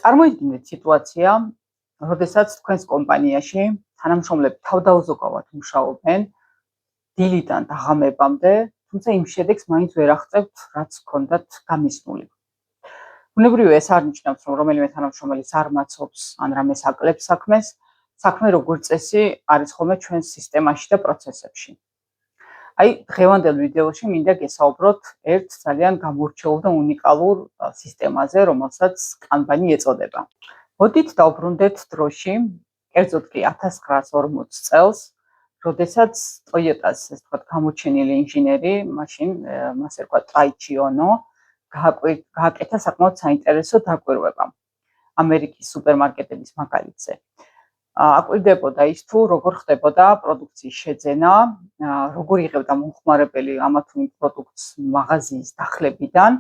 წარმოიდგინეთ სიტუაცია, როდესაც თქვენს კომპანიაში თანამშრომლები თავდაუზოგავად მუშაობენ დილიდან დაღამებამდე, თუმცა იმ შედეგს მაინც ვერ აღწევთ, რაც ჰქონდათ გამიზნული. ბუნებრივია, ეს არ ნიშნავს, რომ რომელიმე თანამშრომელი არ მაცობს ან რამეს აკლებს საქმეს. საქმე როგორც წესი არის ხოლმე ჩვენს სისტემაში და პროცესებში. აი, დღევანდელ ვიდეოში მინდა გესაუბროთ ერთ ძალიან გამორჩეულ და უნიკალურ სისტემაზე, რომელსაც კანბანი ეწოდება. მოდით დავბრუნდეთ დროში, კერძოდ კი 1940 წელს, როდესაც ტოიოტას, ესე ვთქვათ, გამოჩენილი ინჟინერი, მაშინ მას ერქვა ტაიჩი ონო, გააკეთა საკმაოდ საინტერესო დაკვირვება ამერიკის სუპერმარკეტების მაგალითზე. აკვირდებოდა ის თუ როგორ ხდებოდა პროდუქციის შეძენა, როგორ იღებდა მომხმარებელი ამა თუ იმ პროდუქტს მაღაზიის დახლებიდან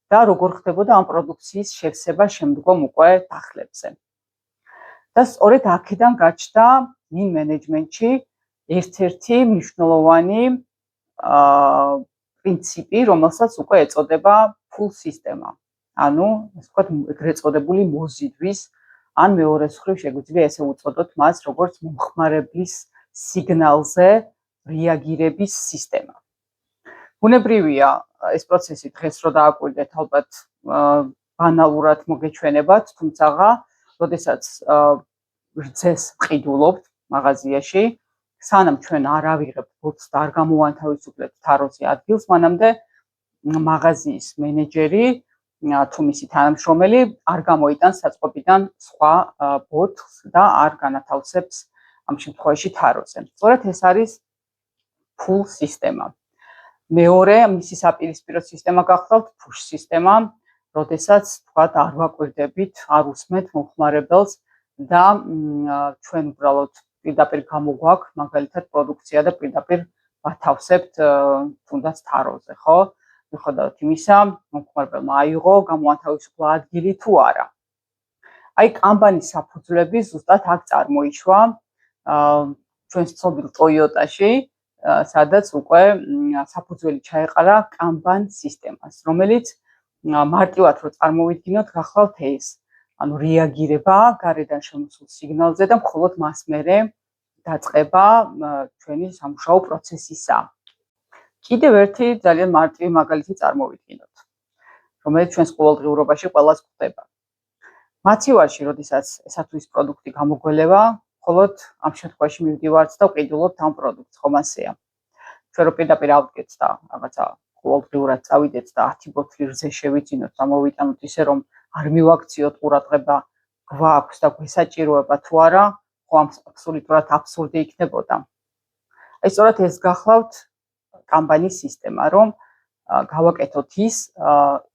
და როგორ ხდებოდა ამ პროდუქციის შევსება შემდგომ უკვე დახლებზე. და სწორედ აქედან გაჩნდა ლინ მენეჯმენტში ერთ-ერთი მნიშვნელოვანი პრინციპი, რომელსაც უკვე ეწოდება full სისტემა. ანუ, ასე ვთქვათ, ეგრეთ წოდებული მოზიდვის ან მეორე მხრივ შეგვიძლია ესე უწოდოთ მას, როგორც მომხმარებლის სიგნალზე რეაგირების სისტემა. ბუნებრივია, ეს პროცესი დღეს რო დააკვირდეთ, ალბათ ბანალურად მოგეჩვენებათ, თუმცა, როდესაც რძეს ვყიდულობთ მაღაზიაში, სანამ ჩვენ არ ავიღებთ ბოთს და არ გამოვანთავისუფლებთ თაროზე ადგილს, მანამდე მაღაზიის მენეჯერი თუ მისი თანამშრომელი არ გამოიტანს საწყობიდან სხვა ბოთს და არ განათავსებს ამ შემთხვევაში თაროზე. სწორედ ეს არის full სისტემა. მეორე, მისი საპირისპირო სისტემა გახლავთ push სისტემა, როდესაც თქვათ არ ვაკვირდებით, არ უსმენთ მომხმარებელს და ჩვენ უბრალოდ პირდაპირ გამოგვაქვს მაგალითად პროდუქცია და პირდაპირ ვათავსებთ თუნდაც თაროზე, ხო? მიუხედავად იმისა, მომხმარებელმა აიღო გამოანთავისუფლა ადგილი თუ არა. აი, კანბანის საფუძვლები ზუსტად აქ წარმოიშვა ჩვენს ცნობილ ტოიოტაში, სადაც უკვე საფუძველი ჩაეყარა კანბან სისტემას, რომელიც მარტივად რო წარმოვიდგინოთ, გახლავთ ეს, ანუ რეაგირება გარედან შემოსულ სიგნალზე და მხოლოდ მას მერე დაწყება ჩვენი სამუშაო პროცესისა. კიდევ ერთი ძალიან მარტივი მაგალითი წარმოვიდგინოთ, რომელიც ჩვენს ყოველდღიურობაში ყველას გვხვდება. მაცივარში, როდესაც ესა თუ ის პროდუქტი გამოგველება, მხოლოდ ამ შემთხვევაში მივდივართ და ვყიდულობთ ამ პროდუქტს, ხომ ასეა. ჩვენ რო პირდაპირ ავდგეთ და რაღაცა ყოველდღიურად წავიდეთ და 10 ბოთლი რძე შევიძინოთ და მოვიტანოთ ისე, რომ არ მივაქციოთ ყურადღება გვაქვს და გვესაჭიროება თუ არა, ხო აბსოლუტურად აბსურდი იქნებოდა. აი, სწორედ ეს გახლავთ კანბანის სისტემა, რომ გავაკეთოთ ის,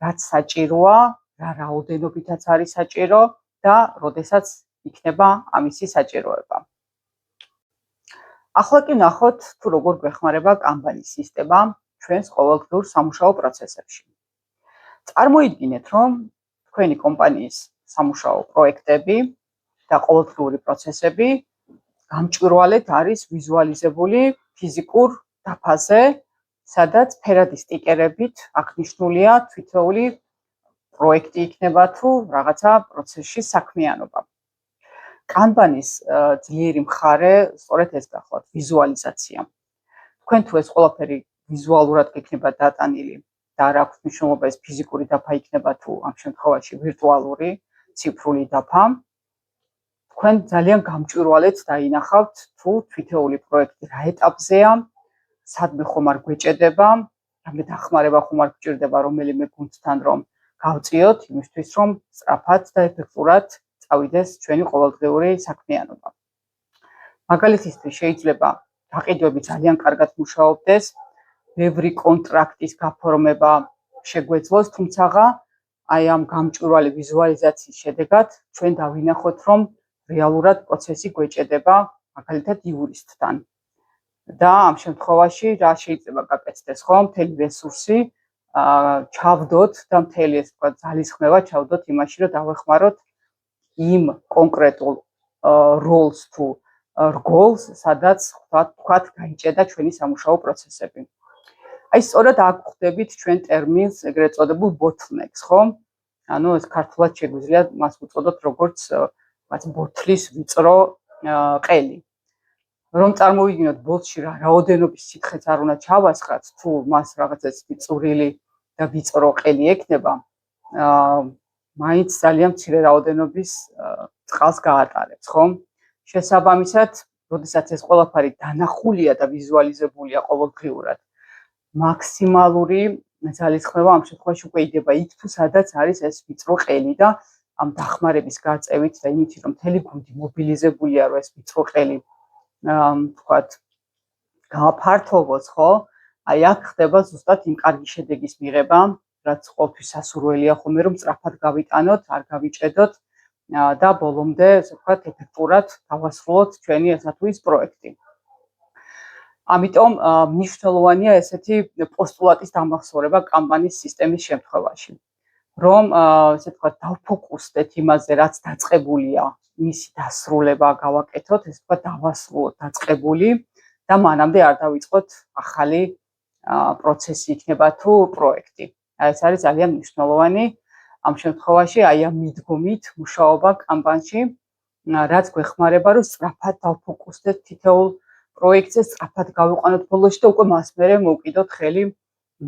რაც საჭიროა, რა რაოდენობითაც არის საჭირო და როდესაც იქნება ამისი საჭიროება. ახლა კი ნახოთ, თუ როგორ გვეხმარება კანბანის სისტემა ჩვენს ყოველდღიურ სამუშაო პროცესებში. წარმოიდგინეთ, რომ თქვენი კომპანიის სამუშაო პროექტები და ყოველდღიური პროცესები გამჭვირვალედ არის ვიზუალიზებული ფიზიკურ დაფაზე, სადაც ფერადი სტიკერებით აღნიშნულია თითოეული პროექტი იქნება თუ რაღაცა პროცესში საქმიანობა. კანბანის ძლიერი მხარე სწორედ ეს გახლავთ, ვიზუალიზაცია. თქვენ თუ ეს ყველაფერი ვიზუალურად გექნება დატანილი და არ აქვს მნიშვნელობა ეს ფიზიკური დაფა იქნება თუ ამ შემთხვევაში ვირტუალური, ციფრული დაფა, თქვენ ძალიან გამჭვირვალედ დაინახავთ თუ თითოეული პროექტი რა ეტაპზეა, სადმე ხომ არ გვეჭედება, რამე დახმარება ხომ არ გჭირდება რომელიმე გუნდთან რომ გავწიოთ, იმისთვის რომ სწრაფად და ეფექტურად წავიდეს ჩვენი ყოველდღიური საქმიანობა. მაგალითისთვის შეიძლება გაყიდვები ძალიან კარგად მუშაობდეს, ბევრი კონტრაქტის გაფორმება შეგვეძლოს, თუმცა აი ამ გამჭვირვალე ვიზუალიზაციის შედეგად ჩვენ დავინახოთ, რომ რეალურად პროცესი გვეჭედება მაგალითად იურისტთან. და ამ შემთხვევაში რა შეიძლება გაკეთდეს, ხო? მთელი რესურსი ჩავდოთ და მთელი ეს თქვა ძალისხმევა ჩავდოთ იმაში, რომ დავეხმაროთ იმ კონკრეტულ როლს თუ რგოლს, სადაც თქვათ გაიჭედა ჩვენი სამუშაო პროცესები. აი სწორედ აქ ვხვდებით ჩვენ ტერმინს ეგრეთ წოდებულ bottlenecks, ხო? ანუ ეს ქართულად შეგვიძლია მას უწოდოთ როგორც რაც ბოთლის ვიწრო ყელი. რომ წარმოვიდგინოთ ბოთლში რა რაოდენობის სითხეც არ უნდა ჩავასხათ, თუ მას რაღაცა წვრილი და ვიწრო ყელი ექნება, მაინც ძალიან მცირე რაოდენობის წყალს გაატარებს, ხო? შესაბამისად, როდესაც ეს ყველაფერი დანახულია და ვიზუალიზებულია ყოველდღიურად, მაქსიმალური ძალისხმევა ამ შემთხვევაში უკვე იდება იქ, თუ სადაც არის ეს ვიწრო ყელი და ამ დახმარების გაწევით და იმით, რომ მთელი გუნდი მობილიზებულია, რომ ეს ვიწრო ყელი თქვათ გააფართოვოს, ხო? აი აქ ხდება ზუსტად იმ კარგი შედეგის მიღება, რაც ყოველთვის სასურველია ხოლმე, რომ სწრაფად გავიტანოთ, არ გავიჭედოთ და ბოლომდე, ასე ვთქვათ, ეფექტურად დავასრულოთ ჩვენი ესა თუ ის პროექტი. ამიტომ მნიშვნელოვანია ესეთი პოსტულატის დამახსოვრება კანბანის სისტემის შემთხვევაში, რომ ესე ვთქვათ, დავფოკუსდეთ იმაზე, რაც დაწყებულია, მისი დასრულება გავაკეთოთ, ესე ვთქვათ, დავასრულოთ დაწყებული და მანამდე არ დავიწყოთ ახალი პროცესი იქნება თუ პროექტი. ეს არის ძალიან მნიშვნელოვანი ამ შემთხვევაში, აი ამ მიდგომით მუშაობა კანბანში, რაც გვეხმარება, რომ სწრაფად დავფოკუსდეთ თითოეულ პროექტზე, სწრაფად გავიყვანოთ ბოლოში და უკვე მას მერე მოვკიდოთ ხელი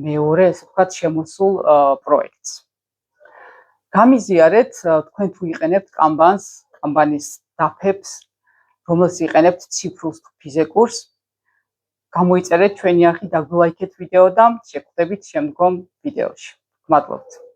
მეორე, ესე ვთქვათ, შემოსულ პროექტს. გამიზიარეთ, თქვენ თუ იყენებთ კანბანს, კანბანის დაფებს, რომელსაც იყენებთ ციფრულს თუ ფიზიკურს, გამოიწერეთ ჩვენი არხი, დაგვილაიქეთ ვიდეო და შეგხვდებით შემდგომ ვიდეოში. მადლობთ.